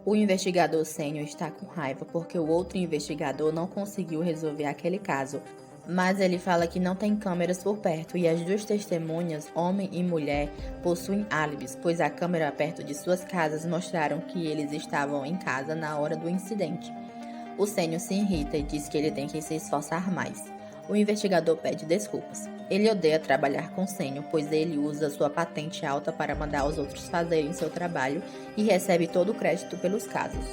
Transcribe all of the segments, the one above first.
O investigador sênior está com raiva porque o outro investigador não conseguiu resolver aquele caso, mas ele fala que não tem câmeras por perto e as duas testemunhas, homem e mulher, possuem álibis, pois a câmera perto de suas casas mostraram que eles estavam em casa na hora do incidente. O sênior se irrita e diz que ele tem que se esforçar mais. O investigador pede desculpas. Ele odeia trabalhar com sênior, pois ele usa sua patente alta para mandar os outros fazerem seu trabalho e recebe todo o crédito pelos casos.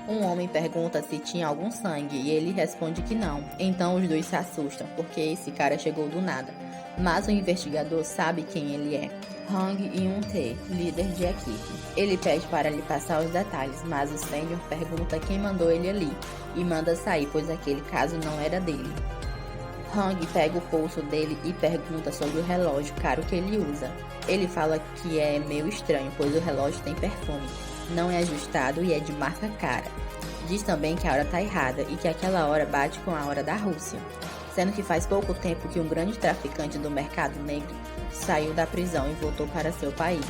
Um homem pergunta se tinha algum sangue e ele responde que não. Então os dois se assustam, porque esse cara chegou do nada. Mas o investigador sabe quem ele é. Hang Eun-tae, líder de equipe. Ele pede para lhe passar os detalhes, mas o sênior pergunta quem mandou ele ali e manda sair, pois aquele caso não era dele. Hang pega o pulso dele e pergunta sobre o relógio caro que ele usa. Ele fala que é meio estranho, pois o relógio tem perfume, não é ajustado e é de marca cara. Diz também que a hora tá errada e que aquela hora bate com a hora da Rússia, sendo que faz pouco tempo que um grande traficante do mercado negro saiu da prisão e voltou para seu país.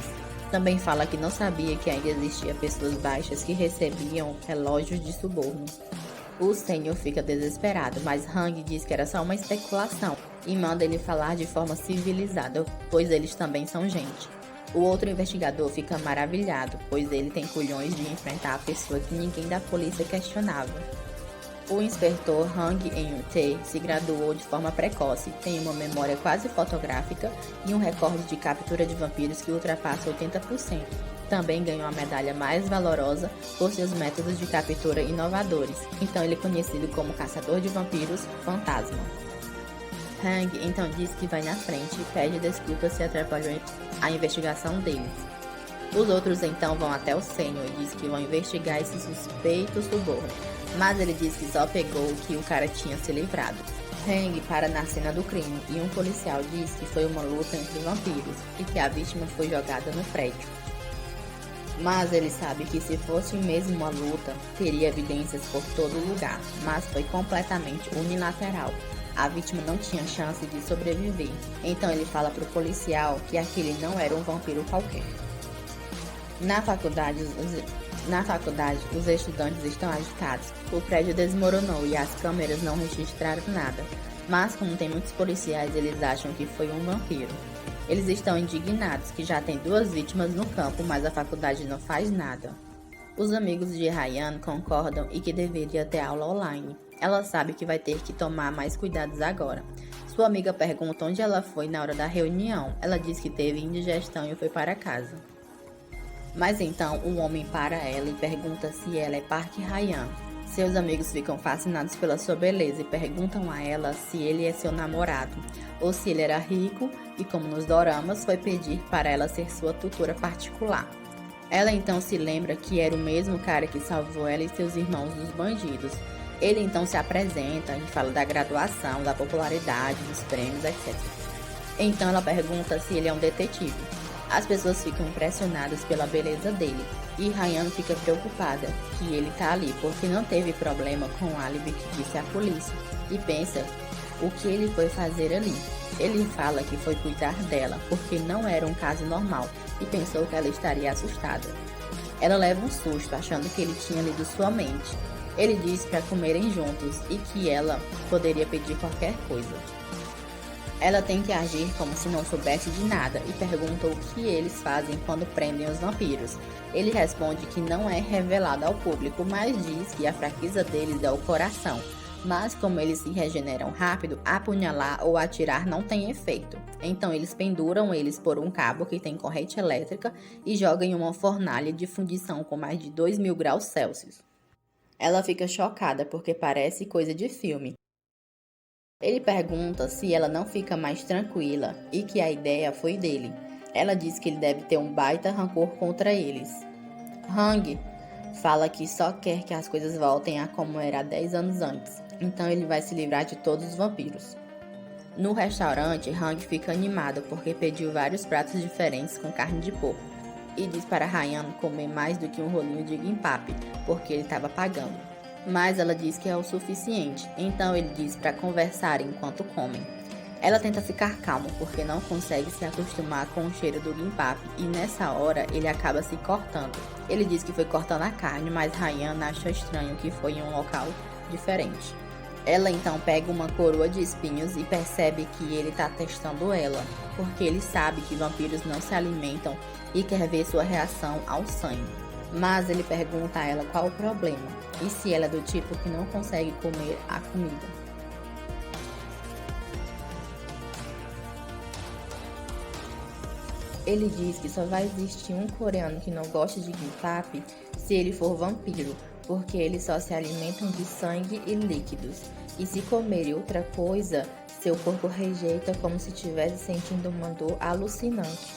Também fala que não sabia que ainda existia pessoas baixas que recebiam relógios de suborno. O sênior fica desesperado, mas Hang diz que era só uma especulação e manda ele falar de forma civilizada, pois eles também são gente. O outro investigador fica maravilhado, pois ele tem culhões de enfrentar a pessoa que ninguém da polícia questionava. O inspetor Hang Eun-tae se graduou de forma precoce, tem uma memória quase fotográfica e um recorde de captura de vampiros que ultrapassa 80%. Também ganhou a medalha mais valorosa por seus métodos de captura inovadores, então ele é conhecido como caçador de vampiros fantasma. Hang então diz que vai na frente e pede desculpas se atrapalhou a investigação deles. Os outros então vão até o sênior e diz que vão investigar esse suspeito suborno, mas ele diz que só pegou o que o cara tinha se livrado. Hang para na cena do crime e um policial diz que foi uma luta entre vampiros e que a vítima foi jogada no prédio. Mas ele sabe que se fosse mesmo uma luta, teria evidências por todo lugar, mas foi completamente unilateral. A vítima não tinha chance de sobreviver, então ele fala pro policial que aquele não era um vampiro qualquer. Na faculdade, os estudantes estão agitados. O prédio desmoronou e as câmeras não registraram nada, mas como tem muitos policiais, eles acham que foi um vampiro. Eles estão indignados que já tem 2 vítimas no campo, mas a faculdade não faz nada. Os amigos de Ryan concordam e que deveria ter aula online. Ela sabe que vai ter que tomar mais cuidados agora. Sua amiga pergunta onde ela foi na hora da reunião. Ela diz que teve indigestão e foi para casa. Mas então um homem para ela e pergunta se ela é Park Ryan. Seus amigos ficam fascinados pela sua beleza e perguntam a ela se ele é seu namorado ou se ele era rico e, como nos doramas, foi pedir para ela ser sua tutora particular. Ela então se lembra que era o mesmo cara que salvou ela e seus irmãos dos bandidos. Ele então se apresenta e fala da graduação, da popularidade, dos prêmios, etc. Então ela pergunta se ele é um detetive. As pessoas ficam impressionadas pela beleza dele e Ryan fica preocupada que ele tá ali porque não teve problema com o álibi que disse à polícia e pensa o que ele foi fazer ali. Ele fala que foi cuidar dela porque não era um caso normal e pensou que ela estaria assustada. Ela leva um susto achando que ele tinha lido sua mente. Ele diz para comerem juntos e que ela poderia pedir qualquer coisa. Ela tem que agir como se não soubesse de nada e pergunta o que eles fazem quando prendem os vampiros. Ele responde que não é revelado ao público, mas diz que a fraqueza deles é o coração. Mas como eles se regeneram rápido, apunhalar ou atirar não tem efeito. Então eles penduram eles por um cabo que tem corrente elétrica e jogam em uma fornalha de fundição com mais de 2000 graus Celsius. Ela fica chocada porque parece coisa de filme. Ele pergunta se ela não fica mais tranquila e que a ideia foi dele. Ela diz que ele deve ter um baita rancor contra eles. Hang fala que só quer que as coisas voltem a como era há 10 anos antes, então ele vai se livrar de todos os vampiros. No restaurante, Hang fica animado porque pediu vários pratos diferentes com carne de porco e diz para Ryan comer mais do que um rolinho de guimpape, porque ele estava pagando. Mas ela diz que é o suficiente, então ele diz para conversar enquanto comem. Ela tenta ficar calma porque não consegue se acostumar com o cheiro do Gimpap e nessa hora ele acaba se cortando. Ele diz que foi cortando a carne, mas Ryan acha estranho que foi em um local diferente. Ela então pega uma coroa de espinhos e percebe que ele está testando ela, porque ele sabe que vampiros não se alimentam e quer ver sua reação ao sangue. Mas ele pergunta a ela qual o problema e se ela é do tipo que não consegue comer a comida. Ele diz que só vai existir um coreano que não gosta de gimpap se ele for vampiro, porque eles só se alimentam de sangue e líquidos. E se comerem outra coisa, seu corpo rejeita como se estivesse sentindo uma dor alucinante.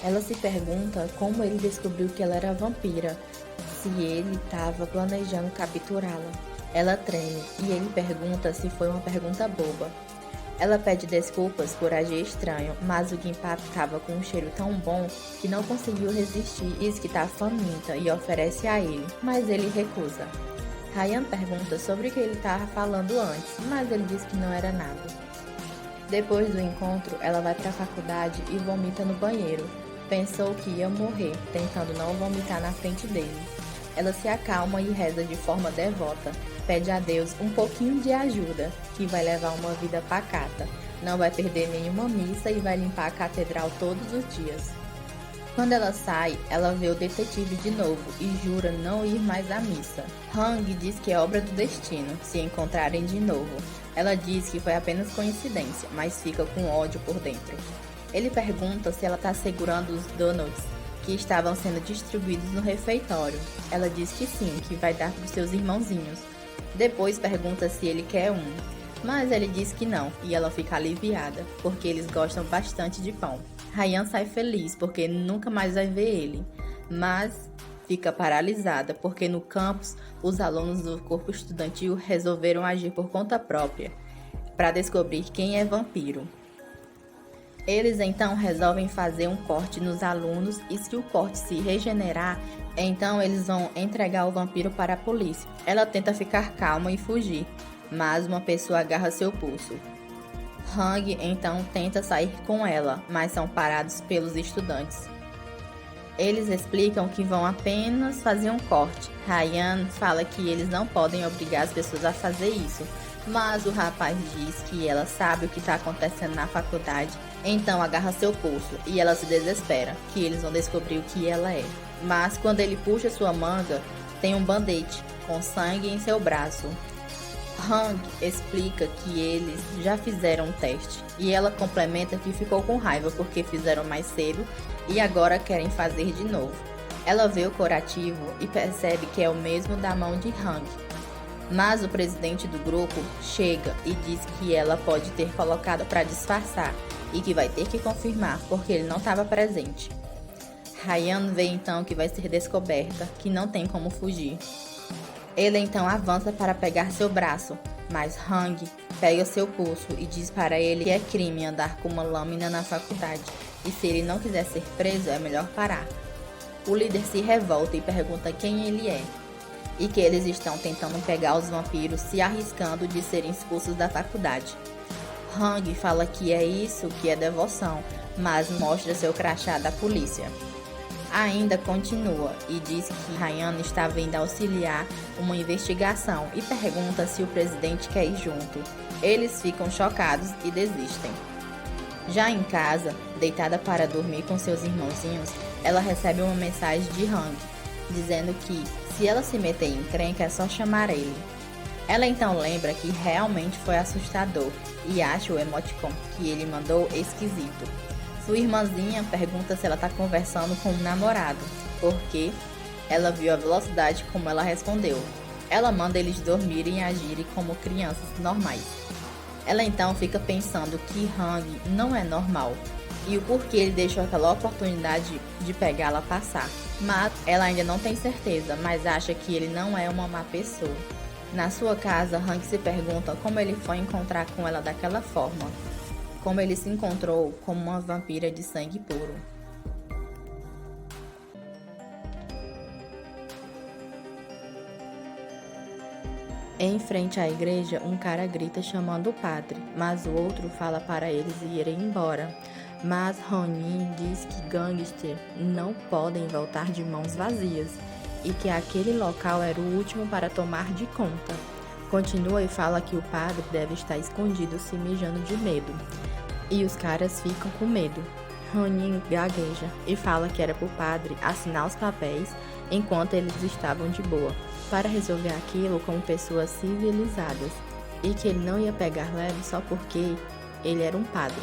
Ela se pergunta como ele descobriu que ela era vampira, se ele estava planejando capturá-la. Ela treme e ele pergunta se foi uma pergunta boba. Ela pede desculpas por agir estranho, mas o Gimpap estava com um cheiro tão bom que não conseguiu resistir e diz que está faminta e oferece a ele, mas ele recusa. Ryan pergunta sobre o que ele estava falando antes, mas ele diz que não era nada. Depois do encontro, ela vai para a faculdade e vomita no banheiro. Pensou que ia morrer, tentando não vomitar na frente dele. Ela se acalma e reza de forma devota. Pede a Deus um pouquinho de ajuda, que vai levar uma vida pacata. Não vai perder nenhuma missa e vai limpar a catedral todos os dias. Quando ela sai, ela vê o detetive de novo e jura não ir mais à missa. Hang diz que é obra do destino se encontrarem de novo. Ela diz que foi apenas coincidência, mas fica com ódio por dentro. Ele pergunta se ela está segurando os donuts que estavam sendo distribuídos no refeitório. Ela diz que sim, que vai dar para os seus irmãozinhos. Depois pergunta se ele quer um, mas ele diz que não e ela fica aliviada, porque eles gostam bastante de pão. Ryan sai feliz porque nunca mais vai ver ele, mas fica paralisada porque no campus os alunos do corpo estudantil resolveram agir por conta própria para descobrir quem é vampiro. Eles então resolvem fazer um corte nos alunos e se o corte se regenerar, então eles vão entregar o vampiro para a polícia. Ela tenta ficar calma e fugir, mas uma pessoa agarra seu pulso. Hang então tenta sair com ela, mas são parados pelos estudantes. Eles explicam que vão apenas fazer um corte. Ryan fala que eles não podem obrigar as pessoas a fazer isso, mas o rapaz diz que ela sabe o que está acontecendo na faculdade, então agarra seu pulso e ela se desespera, que eles vão descobrir o que ela é. Mas quando ele puxa sua manga, tem um band-aid com sangue em seu braço. Hang explica que eles já fizeram um teste e ela complementa que ficou com raiva porque fizeram mais cedo e agora querem fazer de novo. Ela vê o curativo e percebe que é o mesmo da mão de Hang. Mas o presidente do grupo chega e diz que ela pode ter colocado para disfarçar e que vai ter que confirmar porque ele não estava presente. Ryan vê então que vai ser descoberta, que não tem como fugir. Ele então avança para pegar seu braço, mas Hang pega seu pulso e diz para ele que é crime andar com uma lâmina na faculdade e se ele não quiser ser preso é melhor parar. O líder se revolta e pergunta quem ele é e que eles estão tentando pegar os vampiros se arriscando de serem expulsos da faculdade. Hang fala que é isso que é devoção, mas mostra seu crachá da polícia. Ainda continua e diz que Ryan está vindo auxiliar uma investigação e pergunta se o presidente quer ir junto. Eles ficam chocados e desistem. Já em casa, deitada para dormir com seus irmãozinhos, ela recebe uma mensagem de Hang, dizendo que se ela se meter em encrenca é só chamar ele. Ela então lembra que realmente foi assustador e acha o emoticon que ele mandou esquisito. Sua irmãzinha pergunta se ela está conversando com um namorado, porque ela viu a velocidade como ela respondeu. Ela manda eles dormirem e agirem como crianças normais. Ela então fica pensando que Hang não é normal e o porquê ele deixou aquela oportunidade de pegá-la passar. Mas ela ainda não tem certeza, mas acha que ele não é uma má pessoa. Na sua casa, Hang se pergunta como ele foi encontrar com ela daquela forma. Como ele se encontrou como uma vampira de sangue puro. Em frente à igreja, um cara grita chamando o padre, mas o outro fala para eles irem embora. Mas Ronin diz que gangsters não podem voltar de mãos vazias e que aquele local era o último para tomar de conta. Continua e fala que o padre deve estar escondido se mijando de medo. E os caras ficam com medo. Ronin gagueja e fala que era para o padre assinar os papéis enquanto eles estavam de boa, para resolver aquilo como pessoas civilizadas, e que ele não ia pegar leve só porque ele era um padre.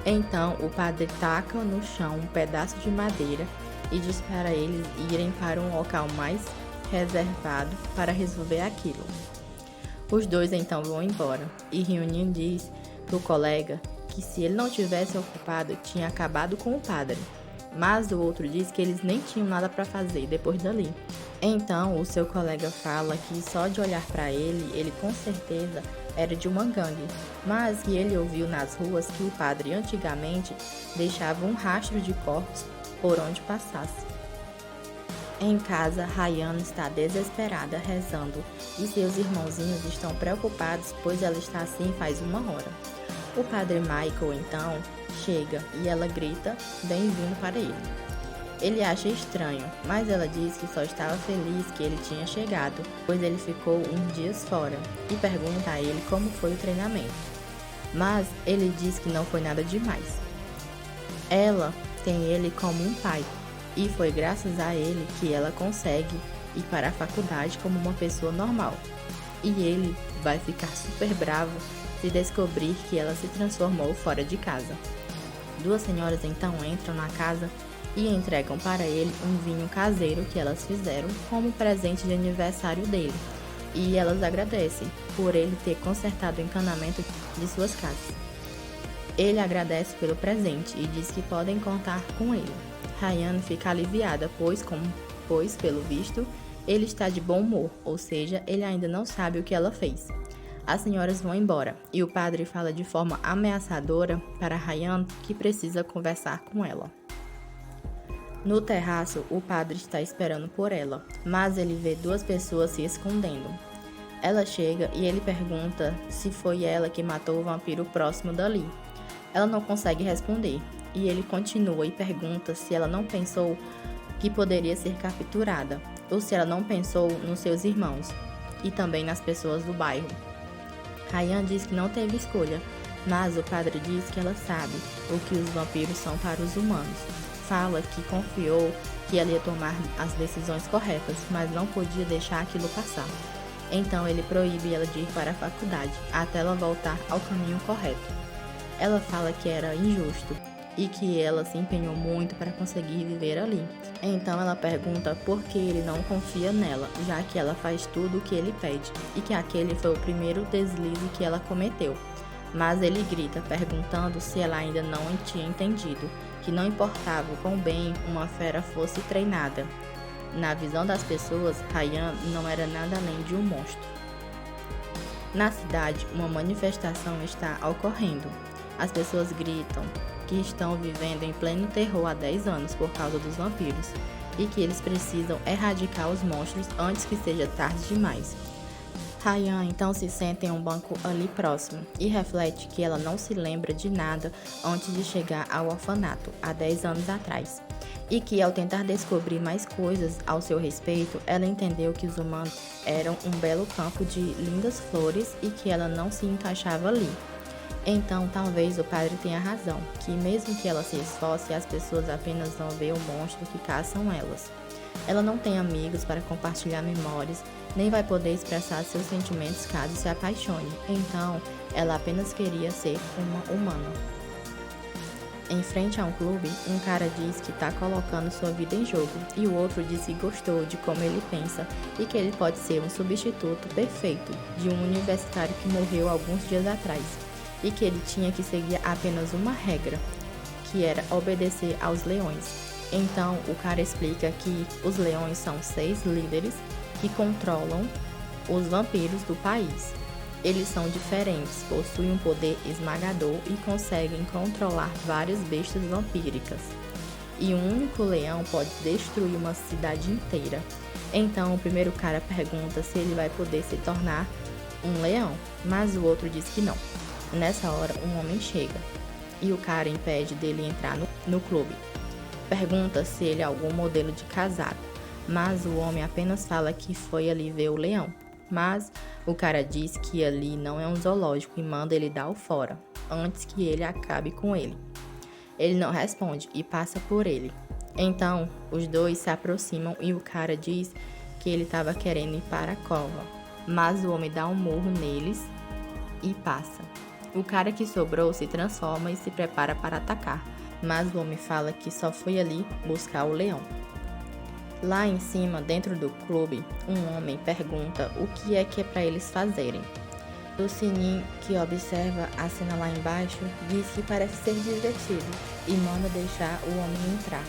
Então o padre taca no chão um pedaço de madeira e diz para eles irem para um local mais reservado para resolver aquilo. Os dois então vão embora e Ryunin diz pro colega que se ele não tivesse ocupado, tinha acabado com o padre. Mas o outro diz que eles nem tinham nada para fazer depois dali. Então o seu colega fala que só de olhar para ele com certeza era de uma gangue, mas que ele ouviu nas ruas que o padre antigamente deixava um rastro de corpos por onde passasse. Em casa, Ryan está desesperada rezando e seus irmãozinhos estão preocupados, pois ela está assim faz uma hora. O padre Michael então chega e ela grita bem-vindo para ele. Ele acha estranho, mas ela diz que só estava feliz que ele tinha chegado, pois ele ficou uns dias fora, e pergunta a ele como foi o treinamento. Mas ele diz que não foi nada demais. Ela tem ele como um pai, e foi graças a ele que ela consegue ir para a faculdade como uma pessoa normal. E ele vai ficar super bravo se descobrir que ela se transformou fora de casa. Duas senhoras então entram na casa e entregam para ele um vinho caseiro que elas fizeram como presente de aniversário dele. E elas agradecem por ele ter consertado o encanamento de suas casas. Ele agradece pelo presente e diz que podem contar com ele. Ryan fica aliviada, pois pelo visto, ele está de bom humor, ou seja, ele ainda não sabe o que ela fez. As senhoras vão embora e o padre fala de forma ameaçadora para Ryan que precisa conversar com ela. No terraço, o padre está esperando por ela, mas ele vê duas pessoas se escondendo. Ela chega e ele pergunta se foi ela que matou o vampiro próximo dali. Ela não consegue responder e ele continua e pergunta se ela não pensou que poderia ser capturada ou se ela não pensou nos seus irmãos e também nas pessoas do bairro. Ryan diz que não teve escolha, mas o padre diz que ela sabe o que os vampiros são para os humanos. Fala que confiou que ela ia tomar as decisões corretas, mas não podia deixar aquilo passar. Então ele proíbe ela de ir para a faculdade, até ela voltar ao caminho correto. Ela fala que era injusto e que ela se empenhou muito para conseguir viver ali. Então ela pergunta por que ele não confia nela, já que ela faz tudo o que ele pede, e que aquele foi o primeiro deslize que ela cometeu. Mas ele grita, perguntando se ela ainda não tinha entendido, que não importava o quão bem uma fera fosse treinada. Na visão das pessoas, Ryan não era nada além de um monstro. Na cidade, uma manifestação está ocorrendo. As pessoas gritam que estão vivendo em pleno terror há 10 anos por causa dos vampiros e que eles precisam erradicar os monstros antes que seja tarde demais. Ryan então se senta em um banco ali próximo e reflete que ela não se lembra de nada antes de chegar ao orfanato, há 10 anos atrás. E que ao tentar descobrir mais coisas ao seu respeito, ela entendeu que os humanos eram um belo campo de lindas flores e que ela não se encaixava ali. Então, talvez o padre tenha razão, que mesmo que ela se esforce, as pessoas apenas vão ver o monstro que caçam elas. Ela não tem amigos para compartilhar memórias, nem vai poder expressar seus sentimentos caso se apaixone. Então, ela apenas queria ser uma humana. Em frente a um clube, um cara diz que está colocando sua vida em jogo e o outro diz que gostou de como ele pensa e que ele pode ser um substituto perfeito de um universitário que morreu alguns dias atrás e que ele tinha que seguir apenas uma regra, que era obedecer aos leões. Então, o cara explica que os leões são 6 líderes que controlam os vampiros do país. Eles são diferentes, possuem um poder esmagador e conseguem controlar várias bestas vampíricas. E um único leão pode destruir uma cidade inteira. Então o primeiro cara pergunta se ele vai poder se tornar um leão, mas o outro diz que não. Nessa hora, um homem chega e o cara impede dele entrar no clube. Pergunta se ele é algum modelo de casado, mas o homem apenas fala que foi ali ver o leão. Mas o cara diz que ali não é um zoológico e manda ele dar o fora, antes que ele acabe com ele. Ele não responde e passa por ele. Então, os dois se aproximam e o cara diz que ele estava querendo ir para a cova, mas o homem dá um murro neles e passa. O cara que sobrou se transforma e se prepara para atacar, mas o homem fala que só foi ali buscar o leão. Lá em cima, dentro do clube, um homem pergunta o que é para eles fazerem. O Sininho, que observa a cena lá embaixo, diz que parece ser divertido e manda deixar o homem entrar.